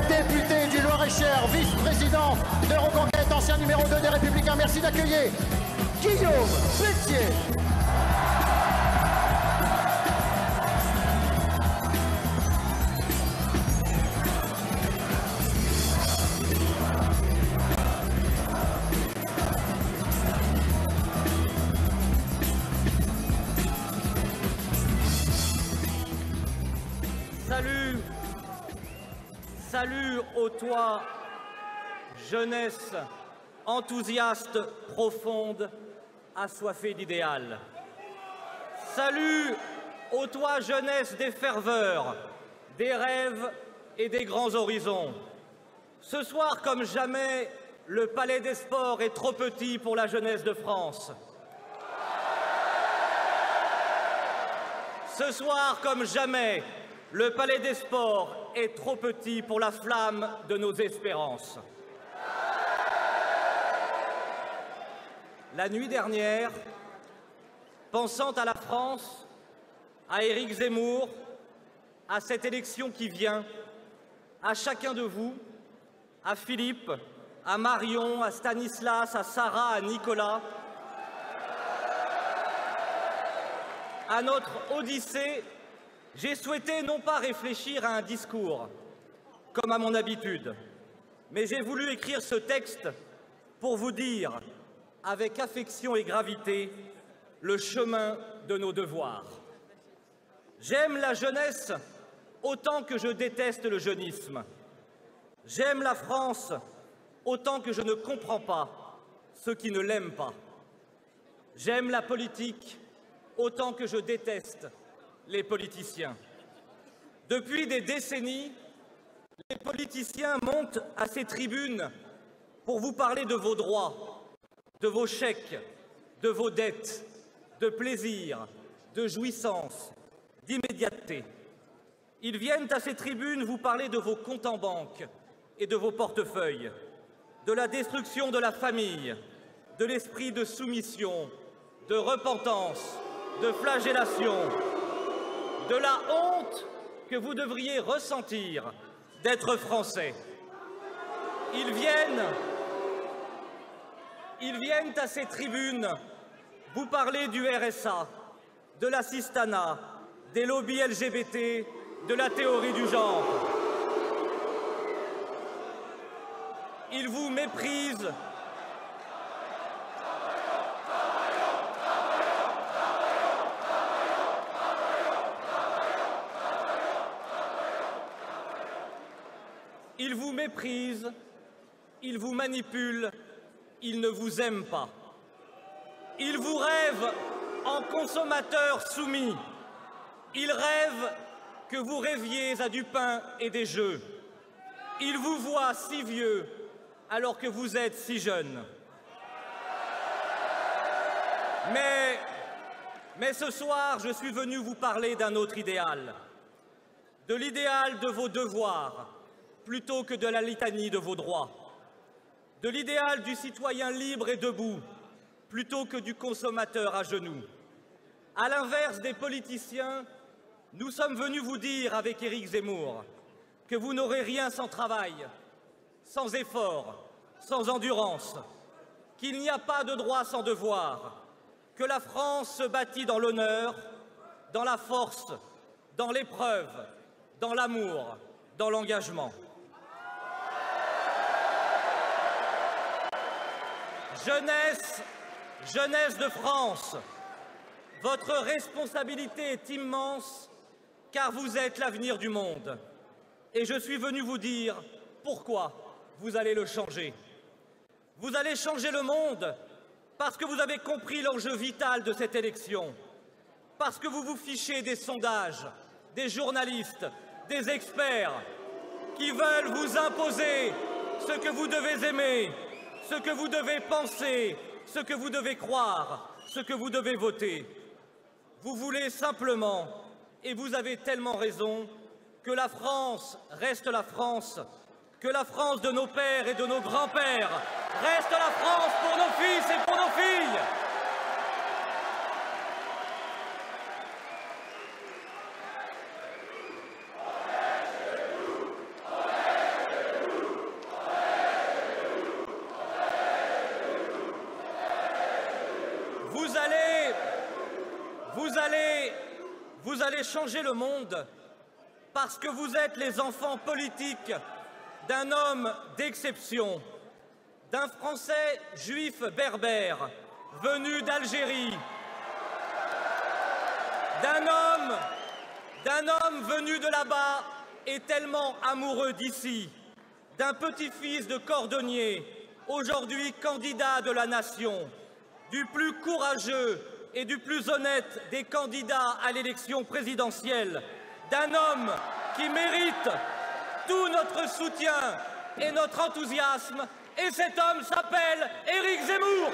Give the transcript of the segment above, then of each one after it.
député du Loir-et-Cher, vice-président de Reconquête, ancien numéro 2 des Républicains. Merci d'accueillir Guillaume Pelletier. Salut au toi, jeunesse enthousiaste, profonde, assoiffée d'idéal. Salut au toi, jeunesse des ferveurs, des rêves et des grands horizons. Ce soir, comme jamais, le Palais des Sports est trop petit pour la jeunesse de France. Ce soir, comme jamais, le Palais des Sports est trop petit pour la flamme de nos espérances. La nuit dernière, pensant à la France, à Éric Zemmour, à cette élection qui vient, à chacun de vous, à Philippe, à Marion, à Stanislas, à Sarah, à Nicolas, à notre Odyssée, j'ai souhaité non pas réfléchir à un discours, comme à mon habitude, mais j'ai voulu écrire ce texte pour vous dire, avec affection et gravité, le chemin de nos devoirs. J'aime la jeunesse autant que je déteste le jeunisme. J'aime la France autant que je ne comprends pas ceux qui ne l'aiment pas. J'aime la politique autant que je déteste les politiciens. Depuis des décennies, les politiciens montent à ces tribunes pour vous parler de vos droits, de vos chèques, de vos dettes, de plaisir, de jouissance, d'immédiateté. Ils viennent à ces tribunes vous parler de vos comptes en banque et de vos portefeuilles, de la destruction de la famille, de l'esprit de soumission, de repentance, de flagellation, de la honte que vous devriez ressentir d'être Français. Ils viennent à ces tribunes vous parler du RSA, de l'assistanat, des lobbies LGBT, de la théorie du genre. Ils vous méprisent. Ils vous méprisent, ils vous manipulent, ils ne vous aiment pas. Ils vous rêvent en consommateurs soumis. Ils rêvent que vous rêviez à du pain et des jeux. Ils vous voient si vieux alors que vous êtes si jeune. Mais ce soir, je suis venu vous parler d'un autre idéal. De l'idéal de vos devoirs, plutôt que de la litanie de vos droits. De l'idéal du citoyen libre et debout, plutôt que du consommateur à genoux. À l'inverse des politiciens, nous sommes venus vous dire avec Éric Zemmour que vous n'aurez rien sans travail, sans effort, sans endurance, qu'il n'y a pas de droit sans devoir, que la France se bâtit dans l'honneur, dans la force, dans l'épreuve, dans l'amour, dans l'engagement. Jeunesse de France, votre responsabilité est immense car vous êtes l'avenir du monde. Et je suis venu vous dire pourquoi vous allez le changer. Vous allez changer le monde parce que vous avez compris l'enjeu vital de cette élection, parce que vous vous fichez des sondages, des journalistes, des experts qui veulent vous imposer ce que vous devez aimer, ce que vous devez penser, ce que vous devez croire, ce que vous devez voter. Vous voulez simplement, et vous avez tellement raison, que la France reste la France, que la France de nos pères et de nos grands-pères reste la France pour nos fils et pour nos filles. allez changer le monde parce que vous êtes les enfants politiques d'un homme d'exception, d'un Français juif berbère venu d'Algérie, d'un homme venu de là-bas et tellement amoureux d'ici, d'un petit-fils de cordonnier, aujourd'hui candidat de la nation, du plus courageux et du plus honnête des candidats à l'élection présidentielle, d'un homme qui mérite tout notre soutien et notre enthousiasme, et cet homme s'appelle Éric Zemmour.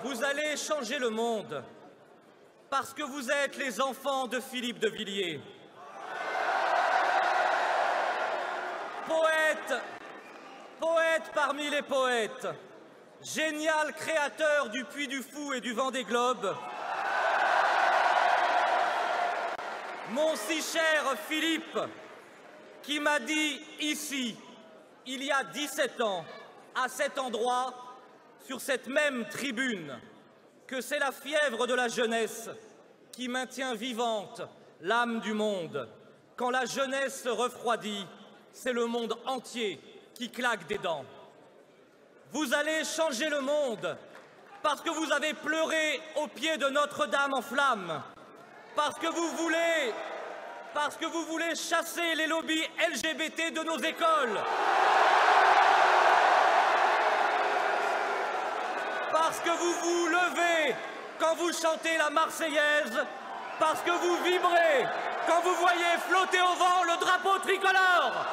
Vous allez changer le monde parce que vous êtes les enfants de Philippe de Villiers. Poète parmi les poètes, génial créateur du Puy du Fou et du Vendée Globe, mon si cher Philippe, qui m'a dit ici, il y a 17 ans, à cet endroit, sur cette même tribune, que c'est la fièvre de la jeunesse qui maintient vivante l'âme du monde. Quand la jeunesse se refroidit, c'est le monde entier qui claque des dents. Vous allez changer le monde parce que vous avez pleuré au pied de Notre-Dame en flammes, parce que vous voulez chasser les lobbies LGBT de nos écoles, parce que vous vous levez quand vous chantez la Marseillaise, parce que vous vibrez quand vous voyez flotter au vent le drapeau tricolore.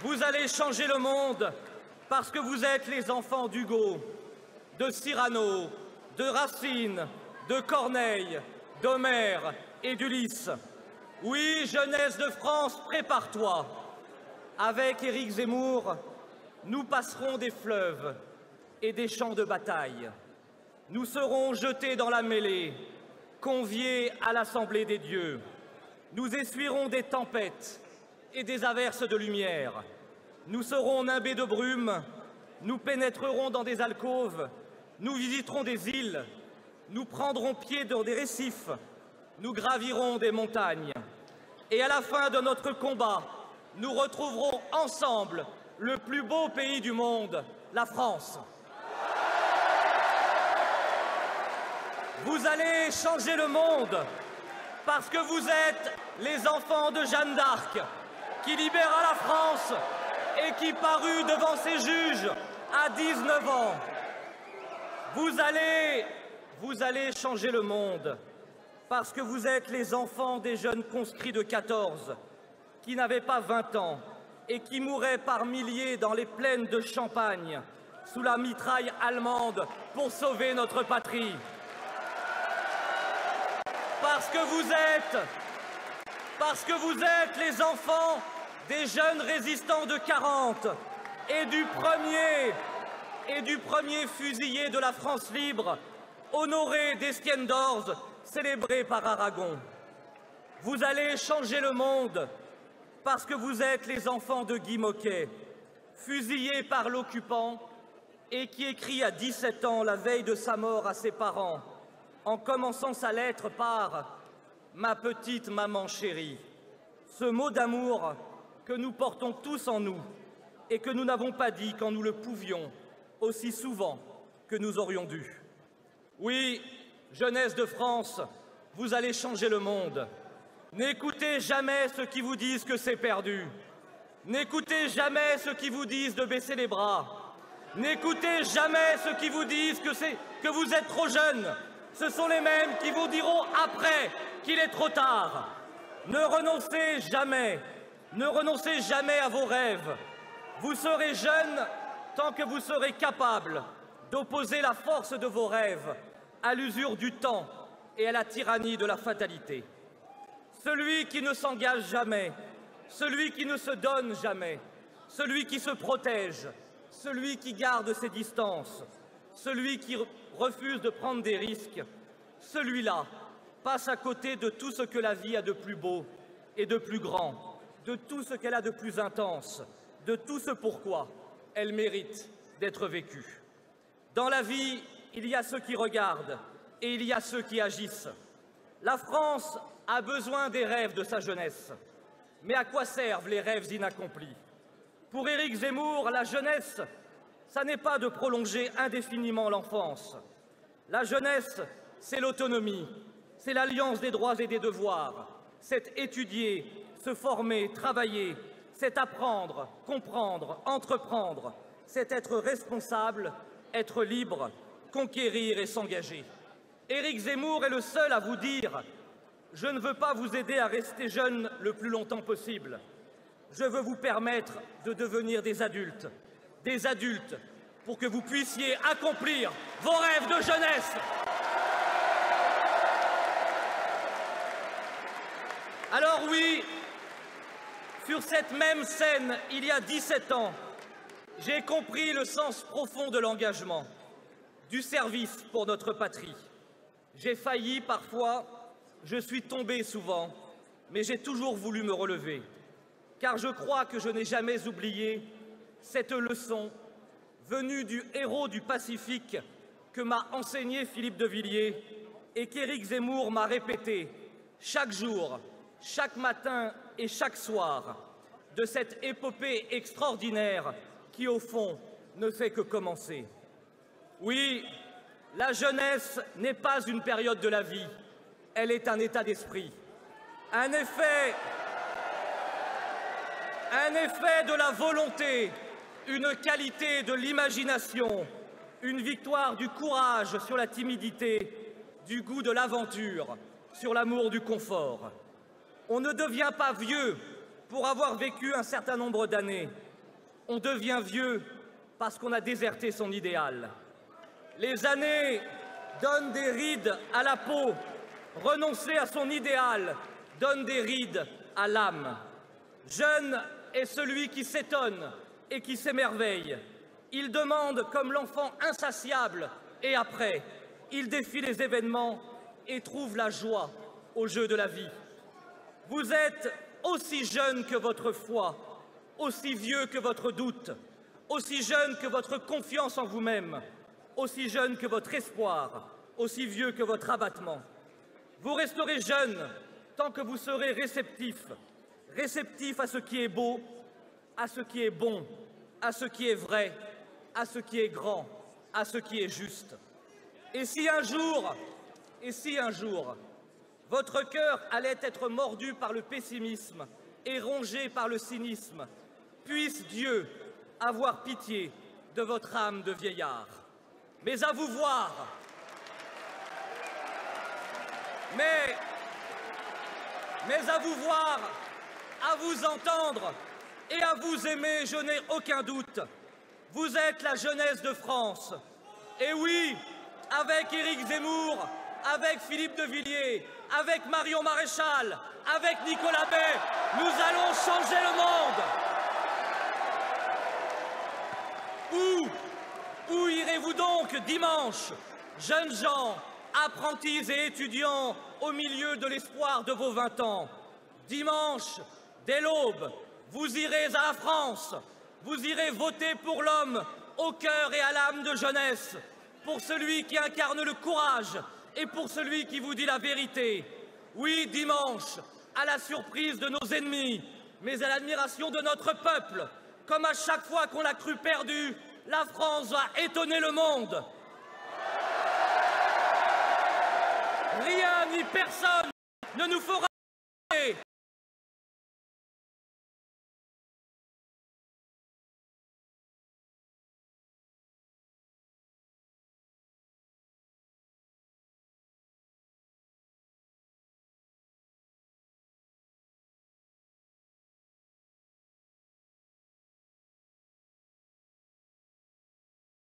Vous allez changer le monde parce que vous êtes les enfants d'Hugo, de Cyrano, de Racine, de Corneille, d'Homère et d'Ulysse. Oui, jeunesse de France, prépare-toi. Avec Éric Zemmour, nous passerons des fleuves et des champs de bataille. Nous serons jetés dans la mêlée, conviés à l'Assemblée des dieux. Nous essuierons des tempêtes et des averses de lumière. Nous serons nimbés de brume, nous pénétrerons dans des alcôves, nous visiterons des îles, nous prendrons pied dans des récifs, nous gravirons des montagnes. Et à la fin de notre combat, nous retrouverons ensemble le plus beau pays du monde, la France. Vous allez changer le monde parce que vous êtes les enfants de Jeanne d'Arc, qui libéra la France et qui parut devant ses juges à 19 ans. Vous allez changer le monde parce que vous êtes les enfants des jeunes conscrits de 14 qui n'avaient pas 20 ans et qui mouraient par milliers dans les plaines de Champagne sous la mitraille allemande pour sauver notre patrie. Parce que vous êtes les enfants des jeunes résistants de 40 et du premier fusillé de la France libre, Honoré d'Estienne d'Orse, célébré par Aragon. Vous allez changer le monde parce que vous êtes les enfants de Guy Môquet, fusillé par l'occupant et qui écrit à 17 ans, la veille de sa mort, à ses parents, en commençant sa lettre par « Ma petite maman chérie », ce mot d'amour que nous portons tous en nous et que nous n'avons pas dit quand nous le pouvions, aussi souvent que nous aurions dû. Oui, jeunesse de France, vous allez changer le monde. N'écoutez jamais ceux qui vous disent que c'est perdu. N'écoutez jamais ceux qui vous disent de baisser les bras. N'écoutez jamais ceux qui vous disent que vous êtes trop jeune. Ce sont les mêmes qui vous diront après qu'il est trop tard. Ne renoncez jamais à vos rêves. Vous serez jeune tant que vous serez capable d'opposer la force de vos rêves à l'usure du temps et à la tyrannie de la fatalité. Celui qui ne s'engage jamais, celui qui ne se donne jamais, celui qui se protège, celui qui garde ses distances, celui qui refuse de prendre des risques, celui-là passe à côté de tout ce que la vie a de plus beau et de plus grand, de tout ce qu'elle a de plus intense, de tout ce pourquoi elle mérite d'être vécue. Dans la vie, il y a ceux qui regardent et il y a ceux qui agissent. La France a besoin des rêves de sa jeunesse. Mais à quoi servent les rêves inaccomplis? Pour Éric Zemmour, la jeunesse, ça n'est pas de prolonger indéfiniment l'enfance. La jeunesse, c'est l'autonomie, c'est l'alliance des droits et des devoirs, c'est étudier, se former, travailler, c'est apprendre, comprendre, entreprendre, c'est être responsable, être libre, conquérir et s'engager. Éric Zemmour est le seul à vous dire « Je ne veux pas vous aider à rester jeune le plus longtemps possible. Je veux vous permettre de devenir des adultes pour que vous puissiez accomplir vos rêves de jeunesse. » Alors oui, sur cette même scène, il y a 17 ans, j'ai compris le sens profond de l'engagement, du service pour notre patrie. J'ai failli parfois, je suis tombé souvent, mais j'ai toujours voulu me relever, car je crois que je n'ai jamais oublié cette leçon venue du héros du Pacifique que m'a enseigné Philippe de Villiers et qu'Éric Zemmour m'a répété chaque jour, chaque matin et chaque soir, de cette épopée extraordinaire qui, au fond, ne fait que commencer. Oui, la jeunesse n'est pas une période de la vie, elle est un état d'esprit. Un effet de la volonté, une qualité de l'imagination, une victoire du courage sur la timidité, du goût de l'aventure, sur l'amour du confort. On ne devient pas vieux pour avoir vécu un certain nombre d'années. On devient vieux parce qu'on a déserté son idéal. Les années donnent des rides à la peau. Renoncer à son idéal donne des rides à l'âme. Jeune est celui qui s'étonne et qui s'émerveille. Il demande comme l'enfant insatiable et après, il défie les événements et trouve la joie au jeu de la vie. Vous êtes aussi jeune que votre foi, aussi vieux que votre doute, aussi jeune que votre confiance en vous-même, aussi jeune que votre espoir, aussi vieux que votre abattement. Vous resterez jeune tant que vous serez réceptif à ce qui est beau, à ce qui est bon, à ce qui est vrai, à ce qui est grand, à ce qui est juste. Et si un jour, votre cœur allait être mordu par le pessimisme et rongé par le cynisme, puisse Dieu avoir pitié de votre âme de vieillard. Mais à vous voir, à vous entendre et à vous aimer, je n'ai aucun doute. Vous êtes la jeunesse de France. Et oui, avec Éric Zemmour, avec Philippe de Villiers, avec Marion Maréchal, avec Nicolas Bay, nous allons changer le monde. Où irez-vous donc dimanche, jeunes gens, apprentis et étudiants au milieu de l'espoir de vos 20 ans? Dimanche, dès l'aube, vous irez à la France, vous irez voter pour l'homme au cœur et à l'âme de jeunesse, pour celui qui incarne le courage et pour celui qui vous dit la vérité. Oui, dimanche, à la surprise de nos ennemis, mais à l'admiration de notre peuple, comme à chaque fois qu'on l'a cru perdu, la France va étonner le monde. Rien ni personne ne nous fera